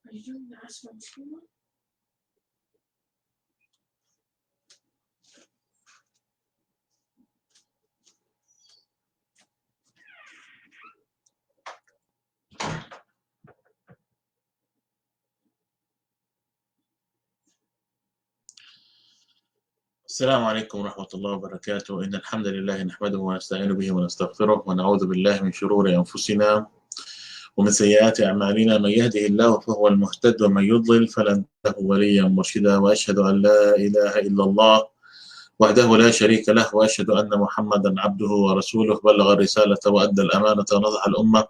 Are you doing the ask from school? السلام عليكم ورحمة الله وبركاته. إن الحمد لله نحمده ونستعين به ونستغفره ونعوذ بالله من شرور أنفسنا ومن سيئات أعمالنا. من يهده الله فهو المهتد ومن يضلل فلن تجد وليا مرشدا. وأشهد أن لا إله إلا الله وحده لا شريك له وأشهد أن محمدا عبده ورسوله. بلغ الرسالة وأدى الأمانة ونصح الأمة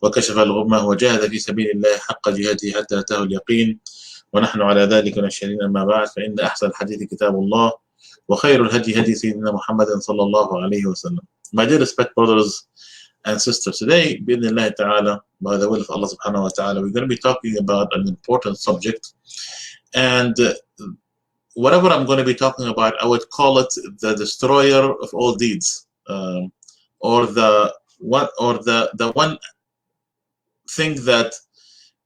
وكشف الغمة وجاهد في سبيل الله حق جهاده حتى أتاه اليقين. ونحن على ذلك نشهد. أما بعد، فإن أحسن الحديث كتاب الله وخير الهدي هدي سيدنا محمد صلى الله عليه وسلم. My dear respect brothers and sisters, today بإذن ta'ala, by the will of Allah subhanahu wa ta'ala, we're going to be talking about an important subject, and whatever I'm going to be talking about, I would call it the destroyer of all deeds, or the one thing that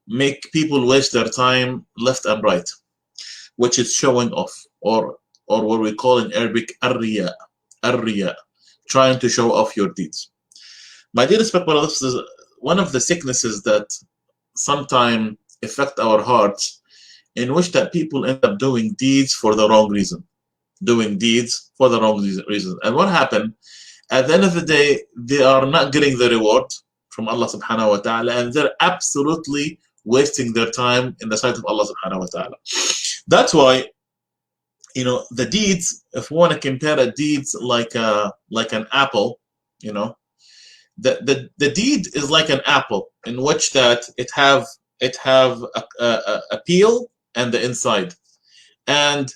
make people waste their time left and right, which is showing off, or what we call in Arabic ar-riya, trying to show off your deeds. My dear respect brothers, this is one of the sicknesses that sometimes affect our hearts, in which that people end up doing deeds for the wrong reason. And what happened? At the end of the day, they are not getting the reward from Allah subhanahu wa ta'ala, and they're absolutely wasting their time in the sight of Allah subhanahu wa ta'ala. That's why, the deeds, if we want to compare a deeds like an apple, the deed is like an apple, in which that it have a peel and the inside, and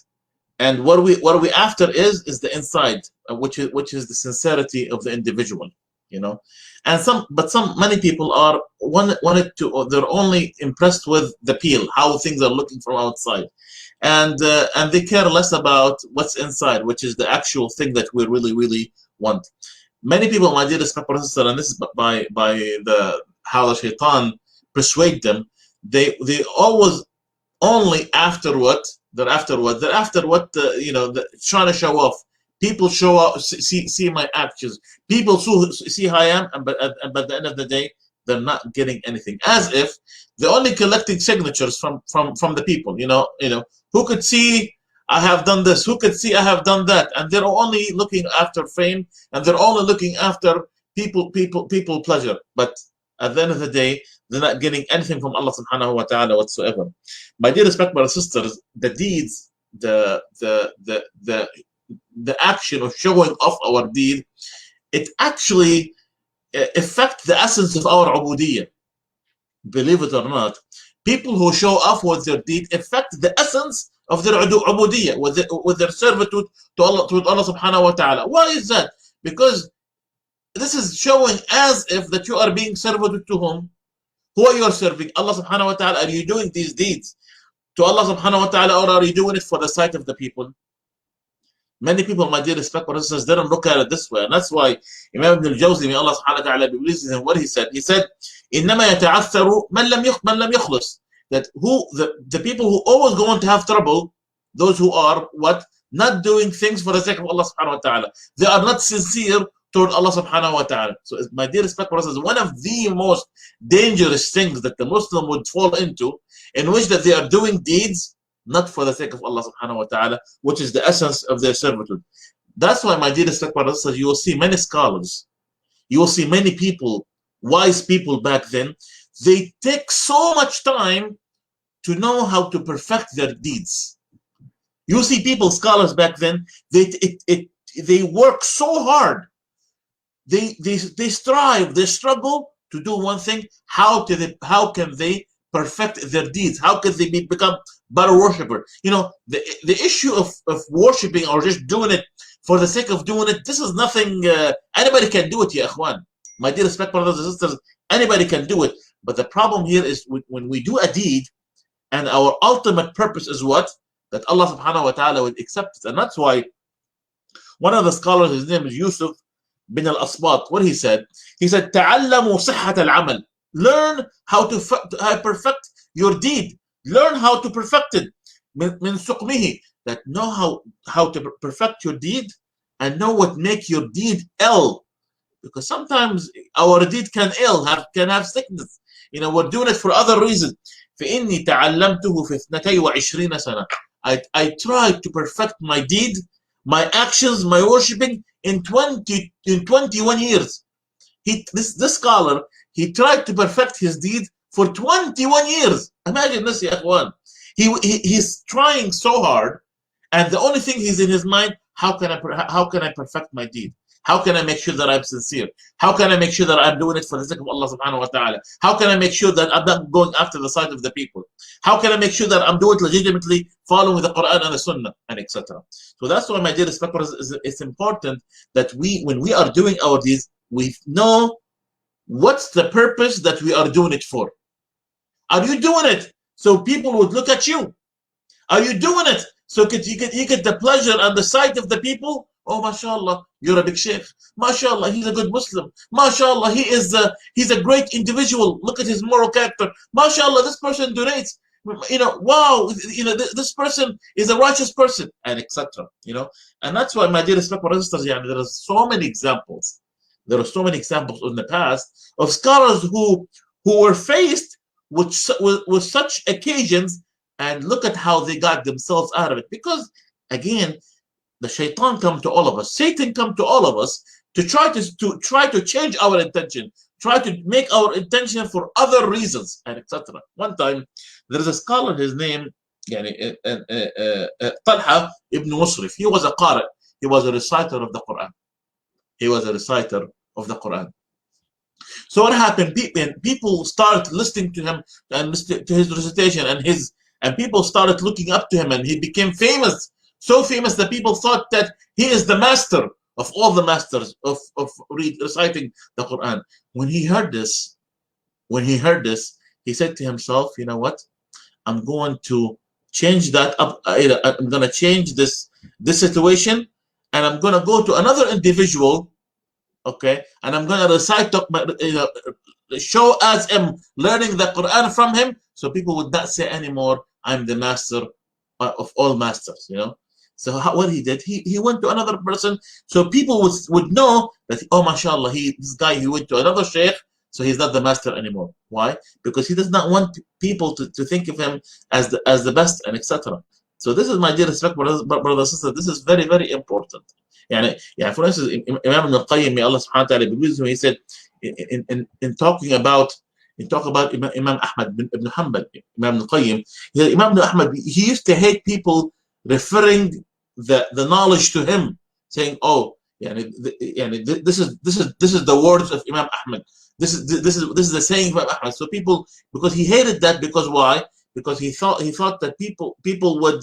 what we after is the inside, which is the sincerity of the individual, and many people are they're only impressed with the peel, how things are looking from outside, and they care less about what's inside, which is the actual thing that we really want. Many people, my dear respect brothers, and this is by how the shaitan persuade them, they always only after what they're after what trying to show off. People show up, see my actions. People see how I am, but at the end of the day, they're not getting anything. As if they're only collecting signatures from the people. Who could see I have done this? Who could see I have done that? And they're only looking after fame, and they're only looking after people pleasure. But at the end of the day, they're not getting anything from Allah subhanahu wa ta'ala whatsoever. My dear respected sisters, the deeds, the action of showing off our deed, it actually affects the essence of our ubudiyyah. Believe it or not, people who show off with their deed affect the essence of their ubudiyyah, with their servitude to Allah subhanahu wa ta'ala. Why is that? Because this is showing as if that you are being servitude to whom? Who are you serving? Allah subhanahu wa ta'ala. Are you doing these deeds to Allah subhanahu wa ta'ala, or are you doing it for the sight of the people? Many people, my dear respect brothers, they don't look at it this way, and that's why Imam Ibn al-Jawzi, may Allah subhanahu wa ta'ala be pleased with him, what he said? He said, إِنَّمَا يَتَعَثَّرُ مَنْ لَمْ يَخْلُص. That the people who always going to have trouble, those who are not doing things for the sake of Allah subhanahu wa ta'ala. They are not sincere toward Allah subhanahu wa ta'ala. So my dear respect brothers, one of the most dangerous things that the Muslim would fall into, in which that they are doing deeds not for the sake of Allah subhanahu wa ta'ala, which is the essence of their servitude. That's why, my dear respect brothers, you will see many scholars, you will see many people, wise people back then, they take so much time to know how to perfect their deeds. You see people, scholars back then, they work so hard. They strive, they struggle to do one thing. How can they perfect their deeds? How can they become better worshiper? The issue of worshiping or just doing it for the sake of doing it, this is nothing. Anybody can do it, ya ikhwan. My dear respect brothers and sisters, anybody can do it. But the problem here is when we do a deed, and our ultimate purpose is what? That Allah subhanahu wa ta'ala would accept it. And that's why one of the scholars, his name is Yusuf bin al-Asbat, what he said? He said, تَعَلَّمُوا صِحَّةَ الْعَمَلِ. Learn how to perfect your deed. Learn how to perfect it. من سقمه, that know how to perfect your deed and know what make your deed ill. Because sometimes our deed can have sickness. You know, we're doing it for other reasons. فإني تعلمته في 22 سنة. I tried to perfect my deed, my actions, my worshipping in 21 years. This scholar, he tried to perfect his deed for 21 years. Imagine this, ya akhwan. He's trying so hard, and the only thing he's in his mind, how can I perfect my deed? How can I make sure that I'm sincere? How can I make sure that I'm doing it for the sake of Allah subhanahu wa ta'ala? How can I make sure that I'm not going after the side of the people? How can I make sure that I'm doing it legitimately, following the Quran and the Sunnah, and etc. So that's why, my dear respecters, it's important that when we are doing our deeds, we know what's the purpose that we are doing it for. Are you doing it so people would look at you? Are you doing it so you get the pleasure and the sight of the people? Oh, mashallah, you're a big sheikh. Mashallah, he's a good Muslim. Mashallah, he's a great individual. Look at his moral character. Mashallah, this person donates. You know, wow, you know, this person is a righteous person, and etc. You know, and that's why, my dear brothers and sisters, there are so many examples. There are so many examples in the past of scholars who were faced with such occasions, and look at how they got themselves out of it. Because again, the shaitan come to all of us, Satan come to all of us to try to change our intention, try to make our intention for other reasons, and etc. One time, there is a scholar, his name Talha ibn Musrif. He was a qari. He was a reciter of the Quran. He was a reciter of the Quran. So what happened? People started listening to him and listening to his recitation, and people started looking up to him, and he became famous. So famous that people thought that he is the master of all the masters of reciting the Quran. When he heard this, he said to himself, you know what? I'm going to change that up. I'm going to change this situation, and I'm going to go to another individual, okay? And I'm going to recite, show as I'm learning the Quran from him, so people would not say anymore, I'm the master of all masters, you know? So what he did, he went to another person, so people would know that, oh, mashallah, this guy, he went to another sheikh, so he's not the master anymore. Why? Because he does not want people to think of him as the best, and etc. So this is, my dear respect, brothers and sisters, this is very, very important. For instance, Imam al-Qayyim, may Allah subhanahu wa ta'ala be pleased with him, he said, in talking about Imam Ahmad ibn Hanbal, Imam al-Qayyim, he said, Imam Ahmad, he used to hate people referring the knowledge to him, saying, oh, this is the words of Imam Ahmad. This is the saying of Imam Ahmad. So people, because he hated that, because why? Because he thought that people would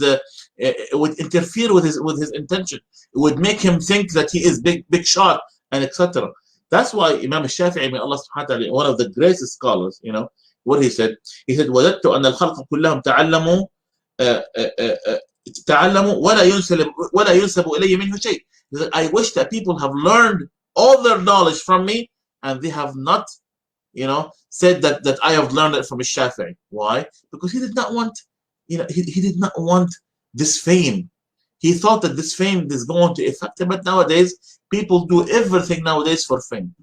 interfere with his intention. It would make him think that he is big shot, and etc. That's why Imam al-Shafi'i, may Allah subhanahu wa ta'ala, one of the greatest scholars, you know, what he said, وَجَدْتُ أَنَّ الْخَلْقَ كُلَّهُمْ تعلموا ولا ينسب إلي منه شيء. I wish that people have learned all their knowledge from me, and they have not, you know, said that I have learned it from Shafi'i. Why? Because he did not want, you know, he did not want this fame. He thought that this fame is going to affect him. But nowadays, people do everything nowadays for fame.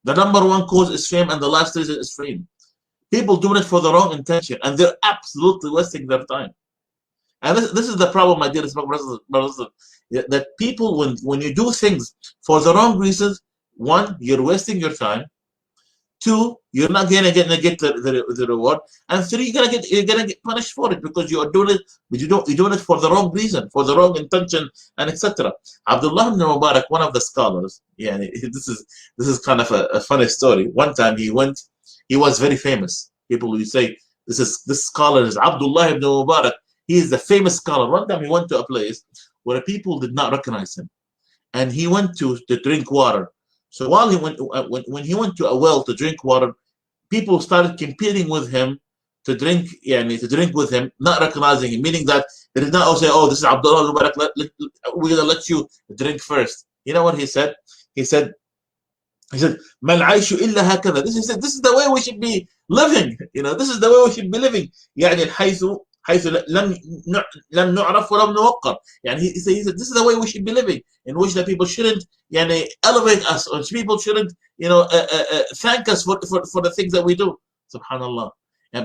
The number one cause is fame, and the last reason is fame. People doing it for the wrong intention, and they're absolutely wasting their time. And this is the problem, my dear brothers, that people, when you do things for the wrong reasons, one, you're wasting your time. Two, you're not gonna get the reward, and three, you're gonna get punished for it, because you are doing it, but you're doing it for the wrong reason, for the wrong intention, and etc. Abdullah ibn Mubarak, one of the scholars, this is kind of a funny story. One time he was very famous. People will say this scholar is Abdullah ibn Mubarak. He is the famous scholar. One time he went to a place where people did not recognize him, and he went to drink water. So while he went, when he went to a well to drink water, people started competing with him to drink with him, not recognizing him, meaning that they did not say, oh, this is Abdullah Mubarak, we're gonna let you drink first. You know what he said? He said, He said, "ما العيش إلا هكذا." This is the way we should be living. This is the way we should be living. يعني حيث لم نعرف ولم نوقر. يعني he said, this is the way we should be living, in which the people shouldn't يعني elevate us, or people shouldn't thank us for the things that we do. Subhanallah.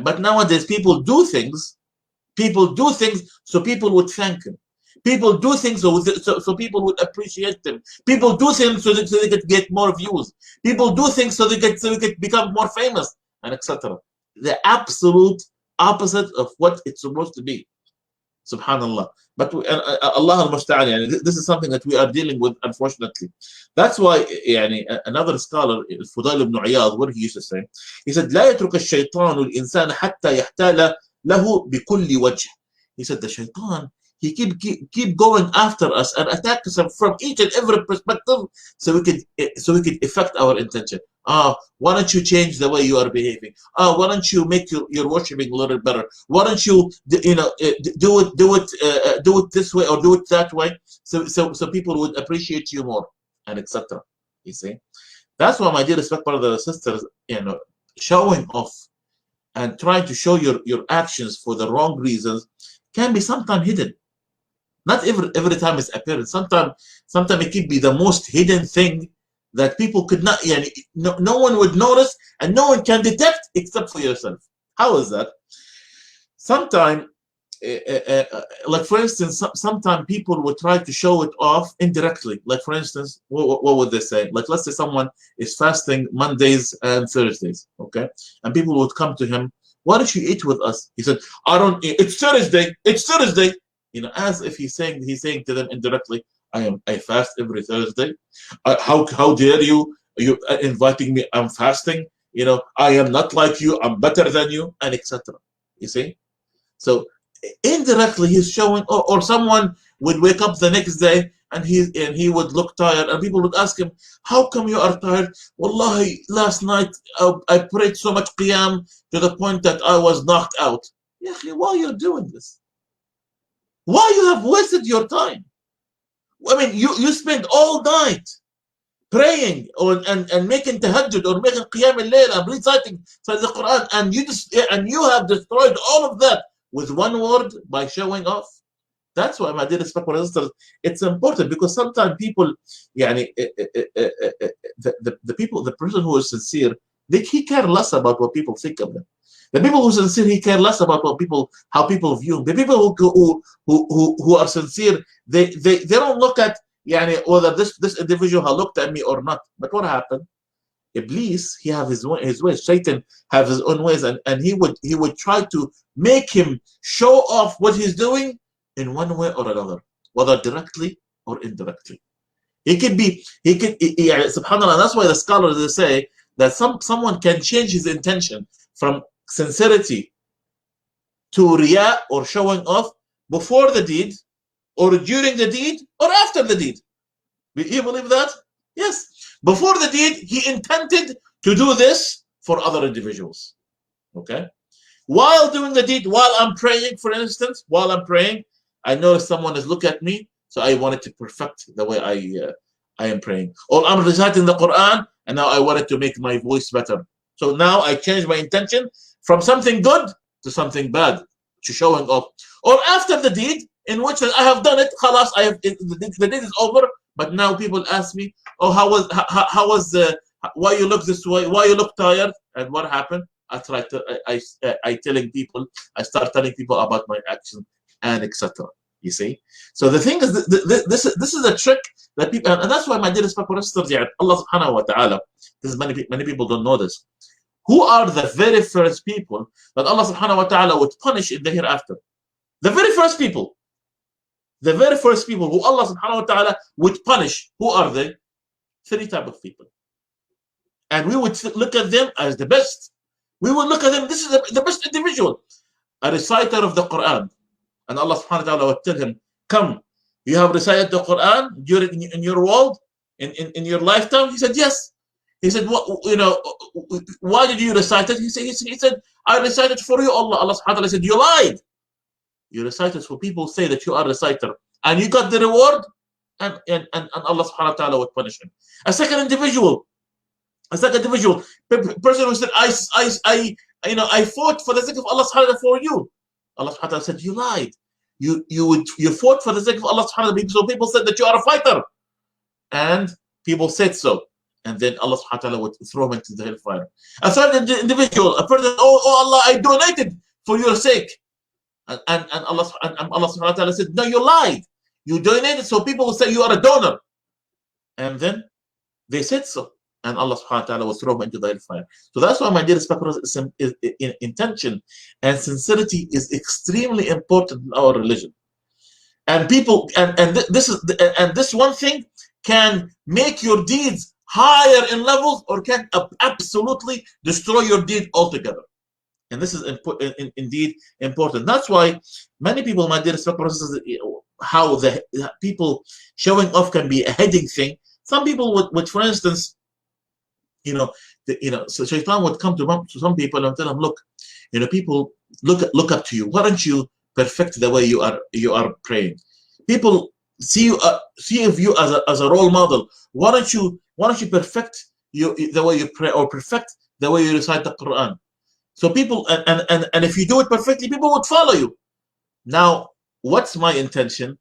But nowadays people do things so people would thank him. People do things so people would appreciate them. People do things so they could get more views. People do things so they could become more famous, and etc. The absolute opposite of what it's supposed to be. Subhanallah. But Allah al-Musta'an, this is something that we are dealing with, unfortunately. That's why another scholar, Fudail ibn Iyad, what he used to say, he said, لا يترك الشيطان الإنسان حتى يحتال له بكل وجه. He said, the shaitan, he keep going after us and attack us from each and every perspective, so we could affect our intention. Why don't you change the way you are behaving? Why don't you make your worshiping a little better? Why don't you do it this way or do it that way, so people would appreciate you more, and etc. You see, that's why, my dear respect brothers and sisters, showing off and trying to show your actions for the wrong reasons can be sometimes hidden. Not every time it's apparent. Sometimes it could be the most hidden thing that people could not, no one would notice and no one can detect except for yourself. How is that? Sometimes, like for instance, sometimes people would try to show it off indirectly. Like for instance, what would they say? Like, let's say someone is fasting Mondays and Thursdays, okay? And people would come to him, why don't you eat with us? He said, I don't eat. It's Thursday. It's Thursday. As if he's saying to them indirectly, I fast every Thursday. How dare you? You inviting me? I'm fasting. I am not like you. I'm better than you, and etc. You see? So indirectly he's showing. Or someone would wake up the next day and he would look tired, and people would ask him, how come you are tired? Wallahi, last night I prayed so much qiyam to the point that I was knocked out. Why are you doing this? Why you have wasted your time? I mean, you spend all night praying and making tahajjud or making qiyam al-layl and reciting the Quran, and you have destroyed all of that with one word, by showing off. That's why, my dear respectful sisters, it's important, because sometimes people, the person who is sincere, he care less about what people think of them. The people who are sincere, he care less about how people view him. The people who are sincere, they don't look at whether this individual has looked at me or not. But what happened? Iblis, he have his ways. Satan have his own ways, and he would try to make him show off what he's doing in one way or another, whether directly or indirectly. Subhanallah. That's why the scholars, they say that someone can change his intention from sincerity to riya, or showing off, before the deed, or during the deed, or after the deed. Do you believe that? Yes. Before the deed, he intended to do this for other individuals. Okay? While doing the deed, while I'm praying, for instance, I noticed someone is looking at me, so I wanted to perfect the way I am praying. Or I'm reciting the Quran, and now I wanted to make my voice better. So now I changed my intention from something good to something bad, to showing off. Or after the deed, in which I have done it, khalas, the deed is over, but now people ask me, oh, why you look this way, why you look tired, and what happened? I start telling people about my action, and etc. You see? So the thing is, this is a trick that people, and that's why, my dear respectful sisters, Allah subhanahu wa ta'ala, many people don't know this. Who are the very first people that Allah subhanahu wa ta'ala would punish in the hereafter? The very first people who Allah subhanahu wa ta'ala would punish, who are they? 3 types of people. And we would look at them as the best. We would look at them, this is the best individual. A reciter of the Quran. And Allah subhanahu wa ta'ala would tell him, come, you have recited the Quran in your world, in your lifetime? He said, yes. He said, why did you recite it? He said, I recited for you, Allah. Allah subhanahu wa ta'ala said, you lied. You recited for people say that you are a reciter, and you got the reward, and Allah subhanahu wa ta'ala would punish him. A second individual, It's like an individual person who said, I fought for the sake of Allah subhanahu wa ta'ala for you. Allah subhanahu wa ta'ala said, you lied. You fought for the sake of Allah subhanahu wa ta'ala. So people said that you are a fighter. And people said so. And then Allah subhanahu wa ta'ala would throw him into the hellfire. A third individual, a person, oh Allah, I donated for your sake. And Allah subhanahu wa ta'ala said, no, you lied. You donated, so people will say you are a donor. And then they said so. And Allah subhanahu wa ta'ala will throw them into the hellfire. So that's why, my dear respecters, intention and sincerity is extremely important in our religion. And people, this one thing can make your deeds higher in levels, or can absolutely destroy your deed altogether. And this is indeed important. That's why many people, my dear respecters, how the people showing off can be a heading thing. Some people would for instance, so Shaitan would come to some people and tell them, look, people look up to you. Why don't you perfect the way you are praying? People see you as a role model. Why don't you perfect the way you pray, or perfect the way you recite the Quran? So people, and if you do it perfectly, people would follow you. Now, what's my intention?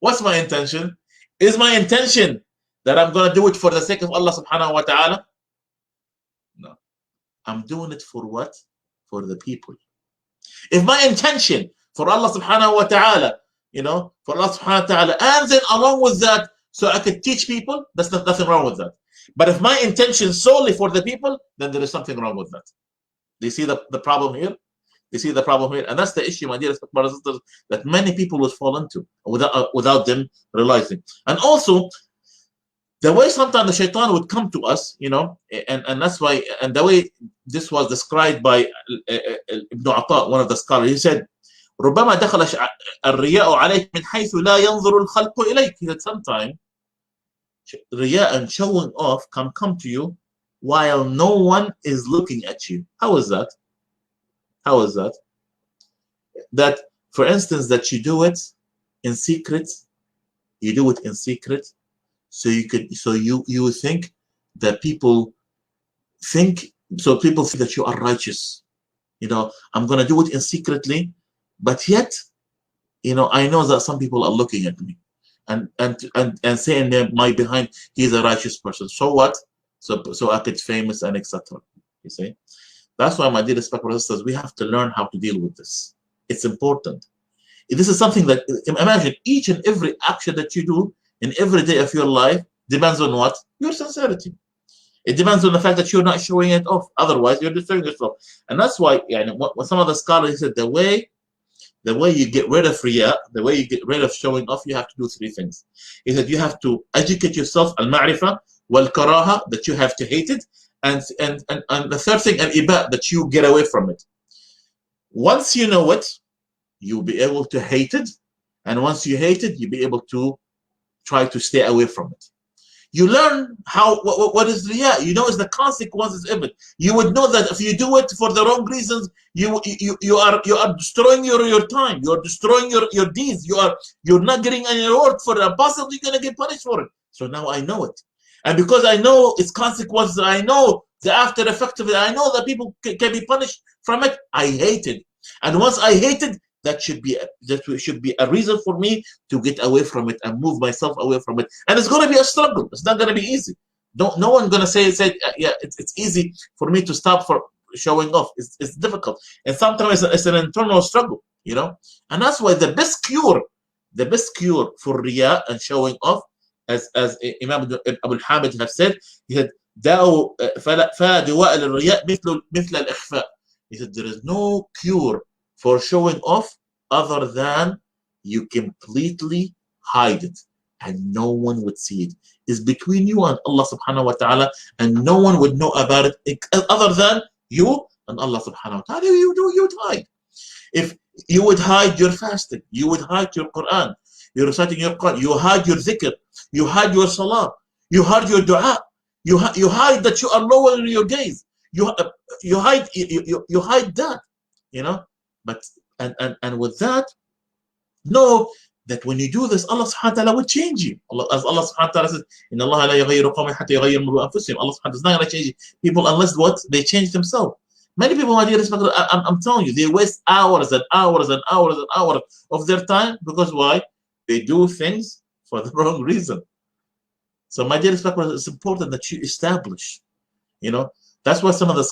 What's my intention? Is my intention that I'm going to do it for the sake of Allah subhanahu wa ta'ala? No. I'm doing it for what? For the people. If my intention for Allah subhanahu wa ta'ala, for Allah subhanahu wa ta'ala, and then along with that, so I could teach people, there's nothing wrong with that. But if my intention solely for the people, then there is something wrong with that. Do you see the problem here? You see the problem here? And that's the issue, my dear brothers and sisters, that many people would fall into without them realizing. And also, the way sometimes the shaitan would come to us, and that's why, and the way this was described by Ibn Atta, one of the scholars, he said, ربما دخل الرياء عليك من حيث لا ينظر الخلق إليك. He said sometimes riya and showing off come to you while no one is looking at you. How is that? How is that? That, for instance, that you do it in secret. You do it in secret, so you think that people think that you are righteous. I'm gonna do it in secretly, but yet, I know that some people are looking at me, and saying in my behind, he's a righteous person. So what? So I get famous and etc. You see? That's why, my dear respected sisters, we have to learn how to deal with this. It's important. This is something that, imagine, each and every action that you do in every day of your life depends on what? Your sincerity. It depends on the fact that you're not showing it off. Otherwise, you're destroying yourself. And that's why, what some of the scholars said, the way you get rid of riya, the way you get rid of showing off, you have to do three things. He said you have to educate yourself, al-ma'rifah, wal-karaha, that you have to hate it, and the third thing, al-iba, that you get away from it. Once you know it, you'll be able to hate it, and once you hate it, you'll be able to try to stay away from it. You learn what is riya. It's the consequences of it. You would know that if you do it for the wrong reasons, you are destroying your time. You are destroying your deeds. You're not getting any reward for it. And possibly you're gonna get punished for it. So now I know it, and because I know its consequences, I know the after effect of it. I know that people can be punished from it. I hate it, and once I hate it, that should be a reason for me to get away from it and move myself away from it. And it's going to be a struggle. It's not going to be easy. No one's going to say yeah, it's easy for me to stop for showing off. It's difficult, and sometimes it's an internal struggle, And that's why the best cure for riya and showing off, as Imam Abu Hamid have said, he said, فدواء الرياء مثل الإخفاء. He said there is no cure for showing off other than you completely hide it, and no one would see it. It's between you and Allah subhanahu wa ta'ala, and no one would know about it other than you and Allah subhanahu wa ta'ala. You would hide. If you would hide your fasting, you would hide your Quran, you're reciting your Quran, you hide your dhikr, you hide your salah, you hide your dua, you hide that you are lowering your gaze, you hide that, But and with that, no that when you do this, Allah subhanahu wa ta'ala will change you. As Allah subhanahu wa ta'ala says, إِنَّ اللَّهَ لَا يَغَيِّرُ قَوْمًا حَتَّى يَغَيِّرُوا مَا بِأَنفُسِهِم. Allah subhanahu wa ta'ala is not going to change people unless what? They change themselves. Many people, my dear respect, I'm telling you, they waste hours and hours and hours and hours of their time because why? They do things for the wrong reason. So my dear respect, it's important that you establish, you know. That's why some of the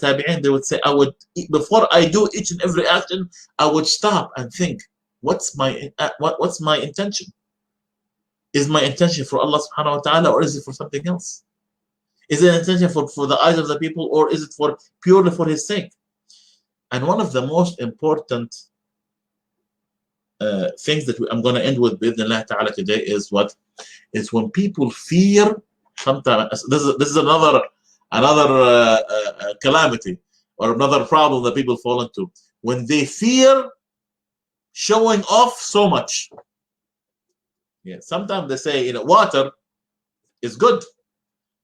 tabi'in, they would say, I would, before I do each and every action, I would stop and think, what's my intention? Is my intention for Allah subhanahu wa ta'ala, or is it for something else? Is it an intention for the eyes of the people, or is it for purely for his sake? And one of the most important things that I'm going to end with bi'idhnillah ta'ala today is what? Is when people fear. Sometimes this is another calamity or another problem that people fall into when they fear showing off so much. Yeah, sometimes they say, you know, water is good,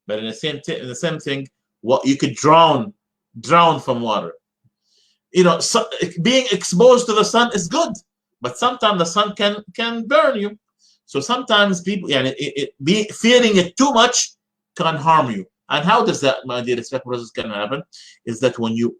but in the same thing, what you could drown from water. You know, so being exposed to the sun is good, but sometimes the sun can burn you. So sometimes people, fearing it too much can harm you. And how does that, my dear respect brothers, can happen? Is that when you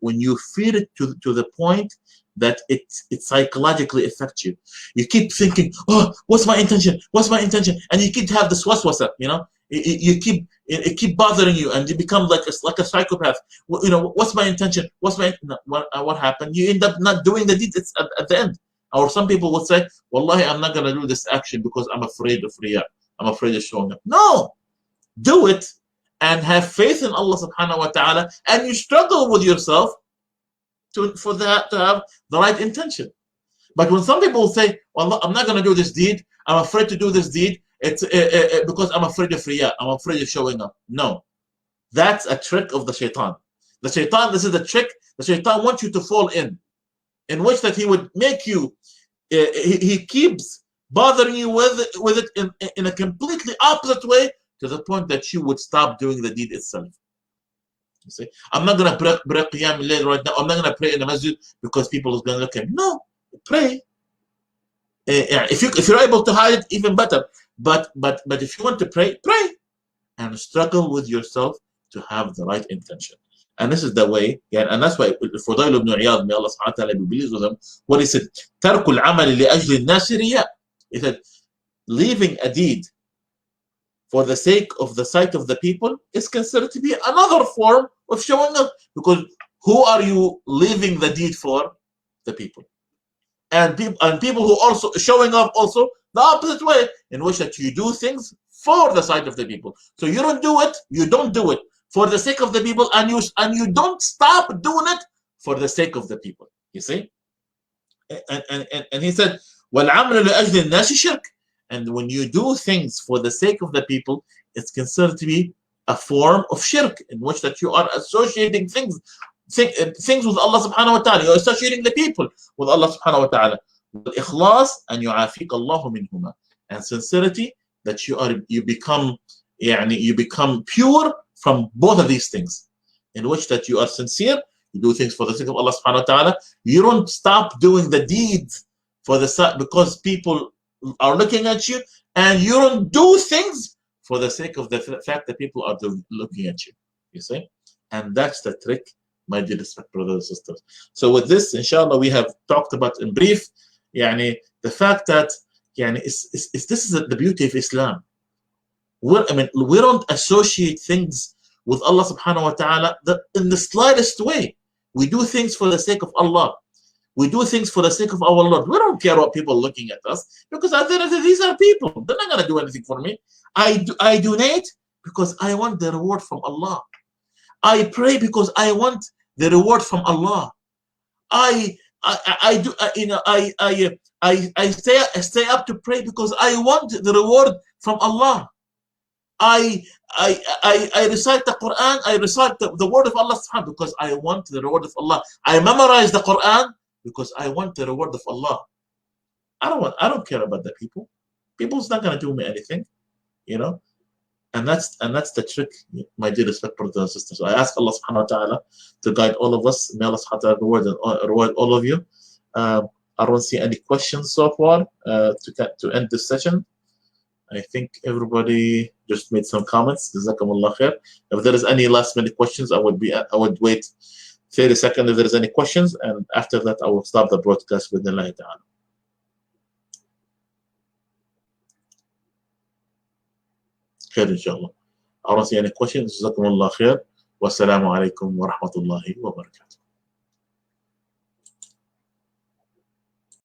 fear it to the point that it psychologically affects you. You keep thinking, oh, what's my intention? What's my intention? And you keep have this waswasa, you know. It keep bothering you, and you become like a psychopath. You know, what's my intention? What happened? You end up not doing the deed at the end. Or some people would say, Wallahi, I'm not going to do this action because I'm afraid of riyah. I'm afraid of showing up. No, do it and have faith in Allah subhanahu wa ta'ala, and you struggle with yourself to have the right intention. But when some people say, well, I'm not going to do this deed, I'm afraid to do this deed, it's because I'm afraid of riyah, I'm afraid of showing up. No, that's a trick of the shaitan. The shaitan, this is the trick. The shaitan wants you to fall in which that he would make you, he keeps bothering you with it in a completely opposite way, to the point that you would stop doing the deed itself. You see, I'm not going to pray qiyam al-layl right now. I'm not going to pray in the masjid because people are going to look at me. No, pray. If you're able to hide it, even better. But if you want to pray, pray, and struggle with yourself to have the right intention. And this is the way, and that's why Fudail ibn Iyad, may Allah subhanahu wa ta'ala be pleased with him, what he said, تَرْكُ الْعَمَلِ لِأَجْلِ النَّاسِ رِيَاء. He said, leaving a deed for the sake of the sight of the people is considered to be another form of showing up. Because who are you leaving the deed for? The people. And people who also showing up also the opposite way, in which that you do things for the sight of the people. So you don't do it for the sake of the people, and you don't stop doing it for the sake of the people. You see? And he said, وَالْعَمْلُ لِأَجْلِ النَّاسِ شِرْكٌ. And when you do things for the sake of the people, it's considered to be a form of shirk, in which that you are associating things with Allah subhanahu wa ta'ala. You're associating the people with Allah subhanahu wa ta'ala. وَالْإِخْلَاص أَنْ يُعَافِيكَ اللَّهُ مِنْهُمَا. And sincerity, that you become pure from both of these things, in which that you are sincere, you do things for the sake of Allah subhanahu wa ta'ala. You don't stop doing the deeds for because people are looking at you, and you don't do things for the sake of the fact that people are looking at you. You see? And that's the trick, my dear respected brothers and sisters. So with this, inshallah, we have talked about in brief, the fact that this is the beauty of Islam. We don't associate things with Allah subhanahu wa ta'ala in the slightest way. We do things for the sake of Allah. We do things for the sake of our Lord. We don't care what people are looking at us, because at the end of the day, these are people. They're not going to do anything for me. I donate because I want the reward from Allah. I pray because I want the reward from Allah. I stay up to pray because I want the reward from Allah. I recite the Quran, I recite the word of Allah because I want the reward of Allah. I memorize the Quran because I want the reward of Allah. I don't care about the people. People's not going to do me anything, And that's the trick, my dear respected brothers and sisters. So I ask Allah subhanahu wa ta'ala to guide all of us. May Allah subhanahu wa ta'ala reward all of you. I don't see any questions so far to end this session. I think everybody just made some comments. Jazakumullah khair. If there is any last minute questions, I would wait 30 seconds if there is any questions, and after that I will stop the broadcast with Allah ta'ala. Khair inshallah. I don't see any questions. Jazakumullah khair. Wassalamu alaikum wa rahmatullahi wa barakatuh.